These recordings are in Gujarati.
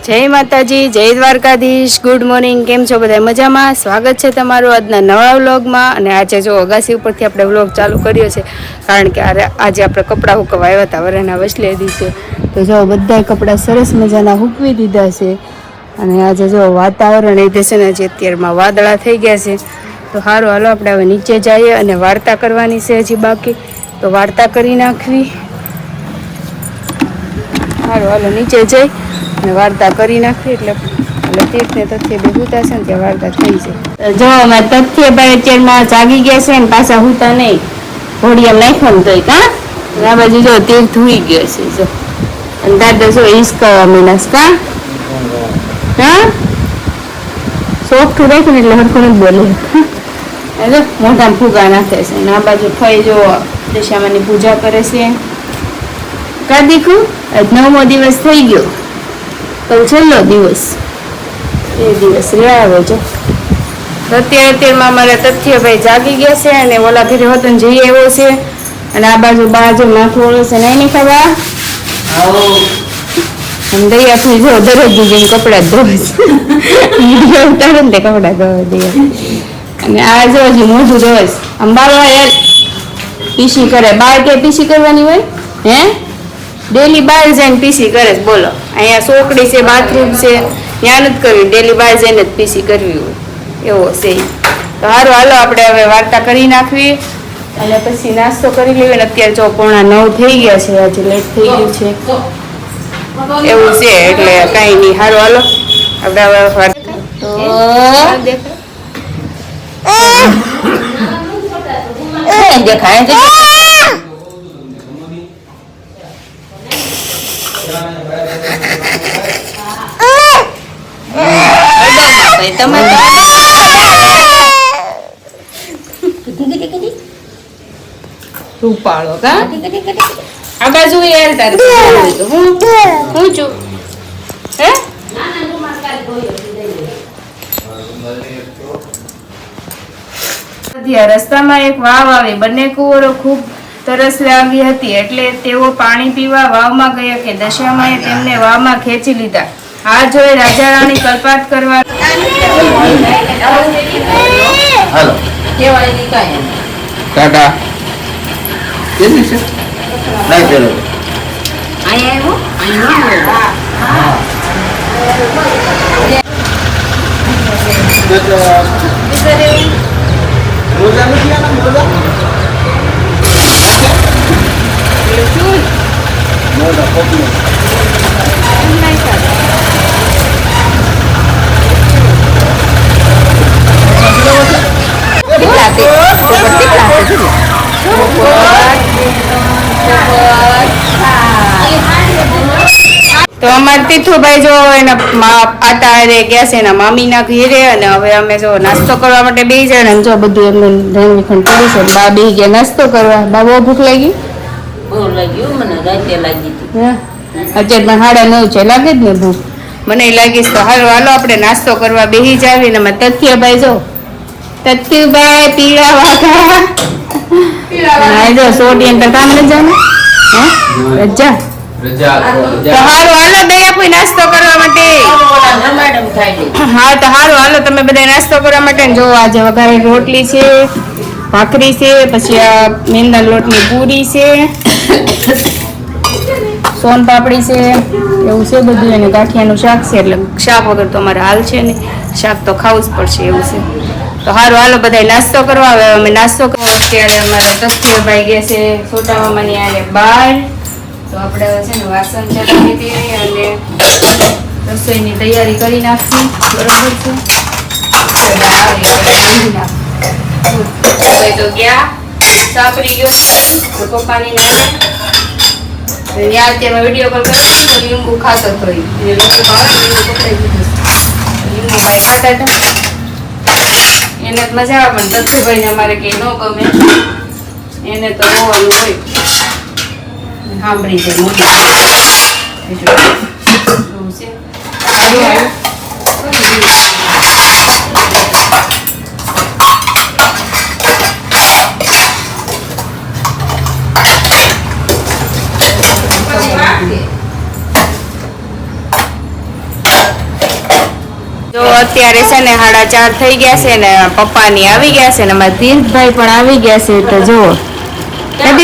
જય માતાજી, જય દ્વારકાધીશ, ગુડ મોર્નિંગ. કેમ છો બધા? મજામાં? સ્વાગત છે તમારું આજના નવા વ્લોગમાં. અને આજે જો અગાસી ઉપરથી આપણે વ્લોગ ચાલુ કર્યો છે, કારણ કે આજે આપણે કપડાં હુકવવા આવ્યા હતા વરેના વસલે દિવસે. તો જો બધા કપડાં સરસ મજાના હૂકવી દીધા છે. અને આજે જો વાતાવરણ એ છે ને, જે અત્યારમાં વાદળા થઈ ગયા છે. તો સારું, હાલો આપણે હવે નીચે જઈએ અને વાર્તા કરવાની છે હજી બાકી, તો વાર્તા કરી નાખવી. સારું, હાલો નીચે જઈ અને વાર્તા કરી નાખી. એટલે તીર્થને તથ્ય બે હુતા છે ને ત્યાં વાર્તા થઈ છે. જો અમે તથ્યભાઈ અત્યારમાં જાગી ગયા છે ને પાછા હુતા નહીં, ઘોડિયા નાખ્યો ને તોય આ બાજુ જો તીર્થ હુઈ ગયો છે. જો અને દાદા જો હિસકાવા મીનાસ કા હા સોફ્ટું રાખ્યું ને એટલે હરખું નથી બોલે. જો મોઢામાં ફૂગા નાખે છે. અને આ બાજુ ફઈ જો દશામાની પૂજા કરે છે. કા દીકું આજ 9મો દિવસ થઈ ગયો, તો છેલ્લો દિવસ એ દિવસ રહ્યા આવે જો. અત્યારમાં અમારા તથ્યભાઈ જાગી ગયા છે અને ઓલા ઘરે હોતો ને જઈ આવ્યો છે. અને આ બાજુ બાજુ માથું ઓળો છે ને એની ખબર દયા થઈ જો દરરોજ જેમ કપડા ધોવે છે ઉતારે ને તે કપડા ધોવે દયા. અને આ જો હજી મોઢું ધોવે છે. આમ બાળવા યાર પીસી કરે. બાર કે પીસી કરવાની હોય હે? ડેલી બહાર જઈને પીસી કરે છે. બોલો, અહીંયા સોકડી છે, બાથરૂમ છે, ત્યાં નથી કરવી, ડેલી બહાર જઈને જ પીસી કરવી હોય એવો છે. તો સારું, હાલો આપણે હવે વાર્તા કરી નાખવી અને પછી નાસ્તો કરી લેવી. અત્યારે જો 8:45 થઈ ગયા છે, આજે લેટ થઈ ગયું છે એવું છે. એટલે કાંઈ નહીં, સારું હાલો આપણે હવે દેખાય તમે રૂપાળો કા આ બાજુ યાર તારે હું છું હે. રસ્તામાં એક વાવ આવી. બંને કુંવરો ખૂબ તરસ લાગી હતી, એટલે તેઓ પાણી પીવા વાવમાં ગયા કે દશામાએ તેમને વાવમાં ખેંચી લીધા. આ જોઈ રાજા રાણી કલ્પાત કરવા ટાટા કેવી છે ના ચલો આયા રોજા નથી આના રોજા મોડા કોપી તો અમારે તીથુભાઈ જો એના આટા ગયા છે એના મામીના ઘેરે. અને હવે અમે જો નાસ્તો કરવા માટે બેસી જાય ને જો બધું એમને રંગખંડ કર્યું છે. બા બેસી ગયા નાસ્તો કરવા. બા બહુ ભૂખ લાગી? બહુ લાગ્યું મને, રાતે લાગી હતી. અત્યારે 9:30 છે, લાગે જ ને ભૂખ? મને લાગીશ. તો હાલો હાલો આપણે નાસ્તો કરવા બેસી જાવી. ને તથ્યભાઈ જો તથ્યુભાઈ પીળા વાઘા જો સોડિયન તો કામ રજા ને રજા. તો હારું હાલો બે કોઈ નાસ્તો કરવા માટે. હા તો હારું હાલો તમે બધા નાસ્તો કરવા માટે. જો આજે વઘારેલી રોટલી છે, ભાખરી છે, પછી આ મેંદા લોટની પૂરી છે, સોન પાપડી છે, એવું છે બધું. અને ગાંઠિયાનું શાક છે. એટલે શાક વગર તો અમારે હાલ છે ને, શાક તો ખાવું જ પડશે એવું છે. તો સારું હાલો બધા નાસ્તો કરવા. હવે અમે નાસ્તો કરવા. અત્યારે અમારે તથ્યભાઈ ગયા છે છોટા મામાની આને બહાર. તો આપણે છે ને વાસણ ચલાવી દઈએ અને રસોઈની તૈયારી કરી નાખવી. બરોબર છે. તો ગયા સાપરી ગયો પપ્પાની ત્યાં અત્યારમાં વિડીયો કોલ કરી તો લીંબુ ખાતો થોડી લોકો લીંબુ ખાતા હતા એને મજા આવે. પણ તથ્યભાઈ ને અમારે કઈ ન ગમે, એને તો હોવાનું હોય સાંભળી જાય મોટી તો અત્યારે છે ને 4:30 થઈ ગયા છે ને પપ્પાની આવી ગયા છે ને અમારા તીર્થભાઈ પણ આવી ગયા છે. તો જુઓ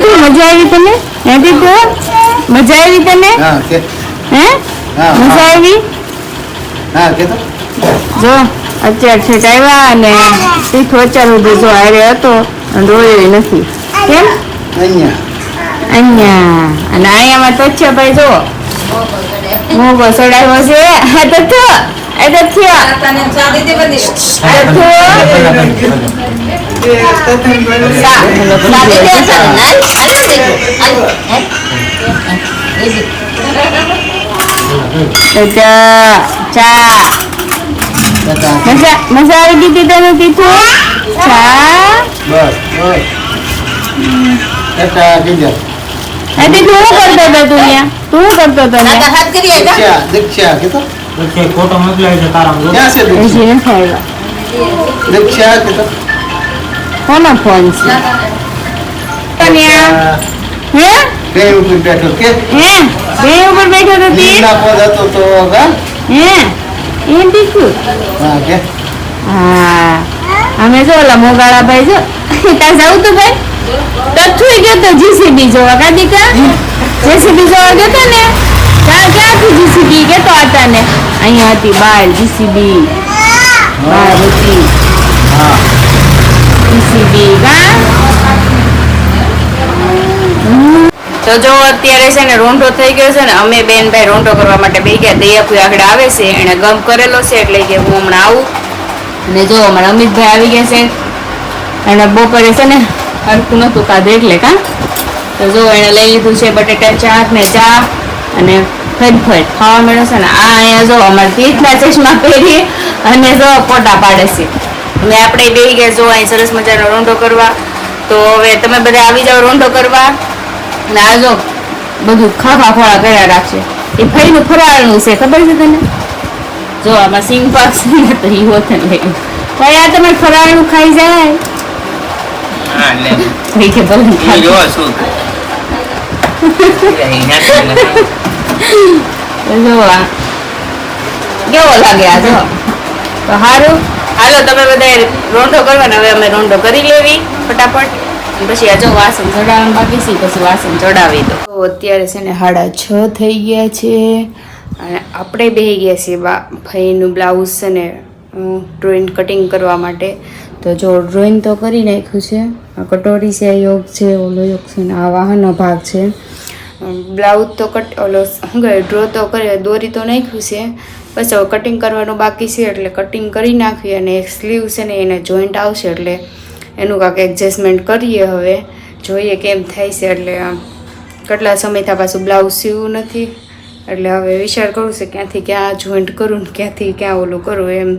તું મજા આવી તને? તું મજા આવી તને? હા કે હે હા, મજા આવી? હા કે તો જો અત્યારે ઠેક આવ્યા અને તીર્થ અત્યાર સુધી જો હારે હતો અને રોયો નથી. કેમ? અહીંયા અને અહીંયામાં તથ્યભાઈ જો મોગો સડાવ્યો છે. આ તથ્ય એ તથ્ય ચા મજા આવી ગઈ હતી તને તીથું? ચા બસ એટા દીજા તું શું કરતો હતો? તું શું કરતો હતો? દીક્ષા કે તો ફોટો મોકલાય છે તારા ક્યાં છે દીક્ષા? હજી નથી આવ્યા. દીક્ષા કે તો કોનો ફોન છે? કન્યા હે બે ઉપર બેઠો કે હે બે ઉપર બેઠો તો તીર નીના પદ હતો તો હા હે એમ દીકું હા કે હા અમે જો ઓલા મોગાળા ભાઈ જો ત્યાં જાવ તો ભાઈ તથુઈ ગયો તો જીસીબી જોવા કાદિકા જીસીબી જોવા ગયો તો ને ક્યાંથી જીસીબી ગયો હતા ને અહીંયા હતી બાર જીસીબી બાર હતી જીસીબી તો જો અત્યારે છે ને રોંઢો થઈ ગયો છે ને અમે બેન ભાઈ રોંઢો કરવા માટે બે ગયા. દયાપુઈ આગળ આવે છે એને ગમ કરેલો છે એટલે કે હું હમણાં આવું. અને જો અમારા અમિતભાઈ આવી ગયા છે એને બપોરે છે ને હરખું નતું ખાધું એટલે કા તો જો એને લઈ લીધું છે બટેટા ચાટ ને ચા અને ફટફટ ખાવા મળ્યો છે ને આ અહીંયા જો અમારા તીર્થના ચશ્મા પહેરી અને જો ફોટા પાડે છે. અમે આપણે બે ગયા જો અહીં સરસ મજાનો રોંઢો કરવા. તો હવે તમે બધા આવી જાઓ રોંઢો કરવા. અને આ જો બધું ખાખા ખોળા કર્યા રાખશે. એ ફઈનું ફરાળનું છે ખબર છે તને? જો આમાં સિંગ પાક છે ને તો ઈ હોતન લઈ ભાઈ આ તમે ફરાળનું ખાઈ જાય ભાઈ કે ભલે ખાઈ. જો આ કેવો લાગે આ જો તો સારું. હાલો તમે બધા રોંઢો કરવાના. હવે અમે રોંઢો કરી લેવી ફટાફટ પછી આ જો વાસણ ચડાવવાનું બાકી છે પછી વાસણ ચડાવી દો. તો અત્યારે છે ને 6:30 થઈ ગયા છે અને આપણે બેસી ગયા છીએ ભાઈનું બ્લાઉઝ છે ને ડ્રોઈંગ કટિંગ કરવા માટે. તો જો ડ્રોઈંગ તો કરી નાખ્યું છે. આ કટોરી છે, યોગ છે, ઓલો યોગ છે ને આ વાહનનો ભાગ છે. બ્લાઉઝ તો ઓલો શું કહે ડ્રો તો કરે દોરી તો નાખ્યું છે. બસ હવે કટિંગ કરવાનું બાકી છે એટલે કટિંગ કરી નાખીએ. અને એક સ્લીવ છે ને એને જોઈન્ટ આવશે એટલે એનું કાંઈક એડજસ્ટમેન્ટ કરીએ. હવે જોઈએ કેમ થાય છે. એટલે કેટલા સમયથી પાછું બ્લાઉઝ સીવું નથી એટલે હવે વિચાર કરું છે ક્યાંથી ક્યાં જોઈન્ટ કરું ને ક્યાંથી ક્યાં ઓલું કરું એમ.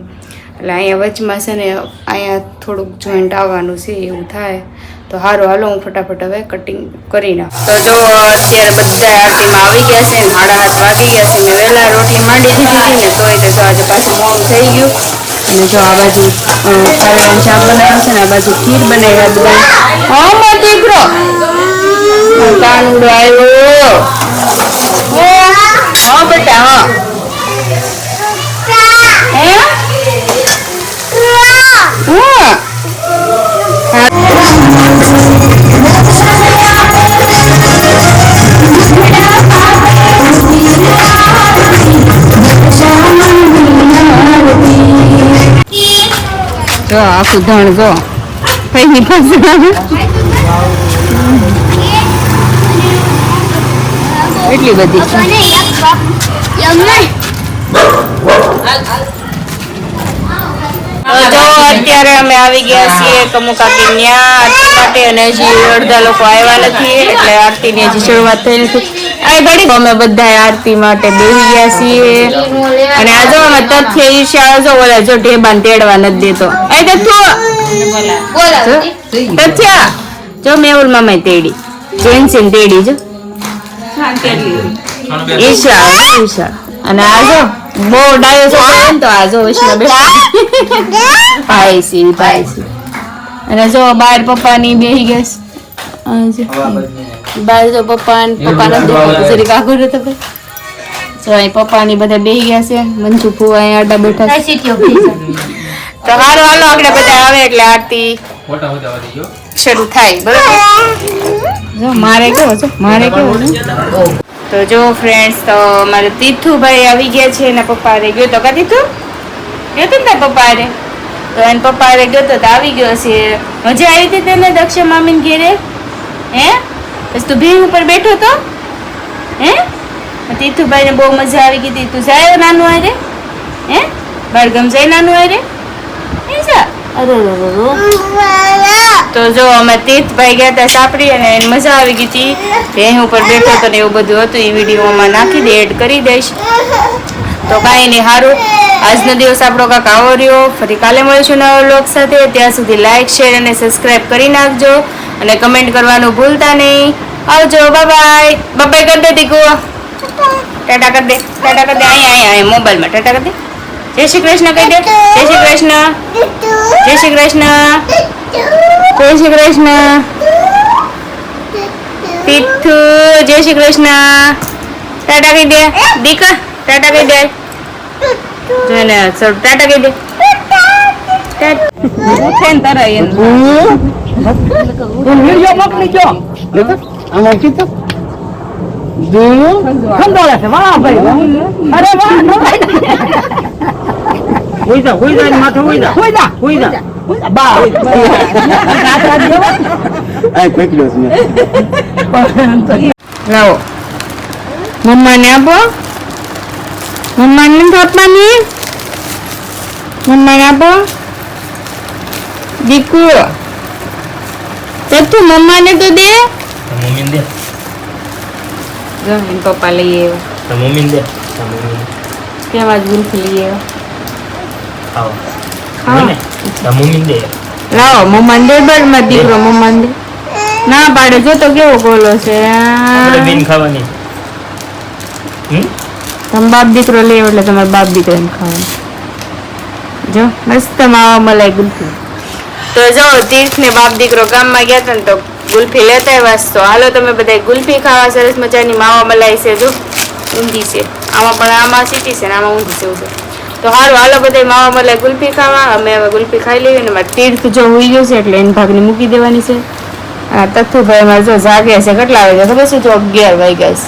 એટલે અહીંયા વચમાં છે ને અહીંયા થોડુંક જોઈન્ટ આવવાનું છે એવું થાય. તો સારું હાલો હું ફટાફટ હવે કટિંગ કરી નાખું. તો જો અત્યારે બધા આરતીમાં આવી ગયા છે ને 8:30 વાગી ગયા છે ને વહેલા રોટલી માંડી દીધી ને તોય તો જો આજે પાછું મોડું થઈ ગયું. અને જો આ બાજુ કારેલાનું શાક બનાવ્યું છે ને આ બાજુ ખીર બનાવ્યા બધા. હા મો દીકરો તાંડો આવ્યો. હા બેટા હા હે જો આખું ધણ જો પૈની પાસે એટલી બધી જો અત્યારે અમે આવી ગયા છીએ કમુ કાકી ન્યા આરતી માટે અને હજી અડધા લોકો આવ્યા નથી એટલે આરતીની હજી શરૂઆત થઈ નથી. આ ઘડી અમે બધા આરતી માટે બેસી ગયા છીએ. અને આ જો અમે તથ્ય ઈર્ષ્યા જો ઓલા જો ઢેબાને તેડવા નથી દેતો. આ તથ્ય જો મેહુલ મામા તેડી જેન્સીને તેડી જો ઈર્ષ્યા. અને આ જો બહુ ડાયો છો તો આ જો વિષ્ણુ પાયસી અને જો બાર પપ્પાની બેહી ગેસ બાર જો પપ્પા નથી જરી કાગુર તો જો અહીં પપ્પાની બધા બેહી ગયા છે, મંજુ ફુવા અહીં આડા બેઠા છે. સીટીઓ થઈ તો હાલો હાલો આપણે બધા આવે એટલે આરતી ફોટા ઉતારવા દીજો. શરૂ થાય બરોબર. જો મારે કેવો છે, મારે કેવો છે. તો જો ફ્રેન્ડ્સ, તો મારે તીથુભાઈ આવી ગયા છે, એના પપ્પા હારે ગયો તો કા તીથુ ગયો તો ને તારા પપ્પા હારે, તો એના પપ્પા હારે ગયો તો આવી ગયો છે. મજા આવી હતી તેને દક્ષ મામીને ઘેરે? હે બસ તું ભીમ ઉપર બેઠો તો? હે તીથુભાઈ ને બહુ મજા આવી ગઈ હતી. તું જાય નાનું હારે? હે બાળગમ જાય નાનું હારે? હે જા અરે તો જો અમે તીર્થભાઈ ગયા હતા સાપડી અને એને મજા આવી ગઈ હતી. ભેહ ઉપર બેઠો હતો ને એવું બધું હતું. એ વિડીયોમાં નાખી દે, એડ કરી દઈશ. તો કાંઈ નહીં, સારું. આજનો દિવસ આપણો કાંક આવો રહ્યો. ફરી કાલે મળીશું નવા વ્લોગ સાથે. ત્યાં સુધી લાઈક, શેર અને સબસ્ક્રાઈબ કરી નાખજો અને કમેન્ટ કરવાનું ભૂલતા નહીં. આવજો, બાય બાય કરી દે ટીકુ. ટાટા કરી દે, ટાટા કરી દે. અહીંયા મોબાઈલમાં ટાટા કરી દે. જય શ્રી કૃષ્ણ કહી દે. જય શ્રી કૃષ્ણ, જય શ્રી કૃષ્ણ, જય શ્રી કૃષ્ણ. તીથુ જય શ્રી કૃષ્ણ. ટાટા કહી દે દીકા, ટાટા કહી દે. જોને ટાટા કહી દે. ઉઠે ને તરાય એમ. આમાં કીધું ખંડોળે છે વાહ ભાઈ અરે વાહ હોઈ જા માથે હોઈ જા બા આ પકડ્યો છે લાવો મમ્માને આપો. મમ્માને નથી આપવાની? મમ્માને આપો દીકુ. તું મમ્માને તો દે. મમ્મીને દે, જો એન પપ્પા લઈ આવ્યો. તો મમ્મીને દે. તો મમ્મીને કેવા જ ગુલ્ફી લઈ આવ્યો. ખાવા ને તો મમ્મીને દે. લાવો મમ્માને દે. બરમાં દીકરો મમ્માને દે. ના પાડે. જો તો કેવો ગોલો છે. આપણે બેન ખાવાની. તમે બાપ દીકરો લે એટલે તમારે બાપ દીકરો એમ ખાવાનું. જો મસ્ત માવા મલાઈ ગુલ્ફી. તો જો તીર્થ ને બાપ દીકરો ગામમાં ગયા હતા ને તો ગુલ્ફી લેતા આવ્યા. તો હાલો તમે બધા ગુલ્ફી ખાવા. સરસ મજાની માવા મલાઈ છે. જો ઊંધી છે આમાં, પણ આમાં સીટી છે ને આમાં ઊંધી છે એવું છે. તો સારું હાલો બધા માવા મલાઈ ગુલ્ફી ખાવા. અમે હવે ગુલ્ફી ખાઈ લેવી ને મારે તીર્થ જો હોઈ ગયો છે એટલે એને ભાગની મૂકી દેવાની છે. આ તથ્થુભાઈ મારે જો જાગે છે. કેટલા વાગ્યા ખબર છે? જો 11 વાગ્યા છે.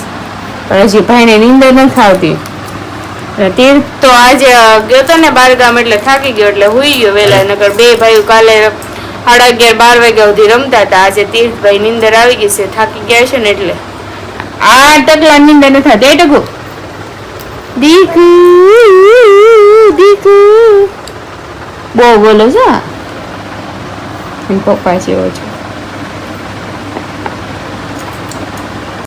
પણ હજી ભાઈને નીંદર નથી આવતી. તીર્થ તો આજે ગયો તો ને બારગામ એટલે થાકી ગયો એટલે હુઈ ગયો વહેલા. નકર બે ભાઈઓ કાલે 11:30 12 વાગ્યા સુધી રમતા હતા. આજે તીર્થભાઈ નીંદર આવી ગઈ છે, થાકી ગયા છે ને એટલે આ ટકલા નીંદર નથી થતી. ટકુ દીકુ દીકુ બહુ બોલો છો. પપ્પા છે એવો છે.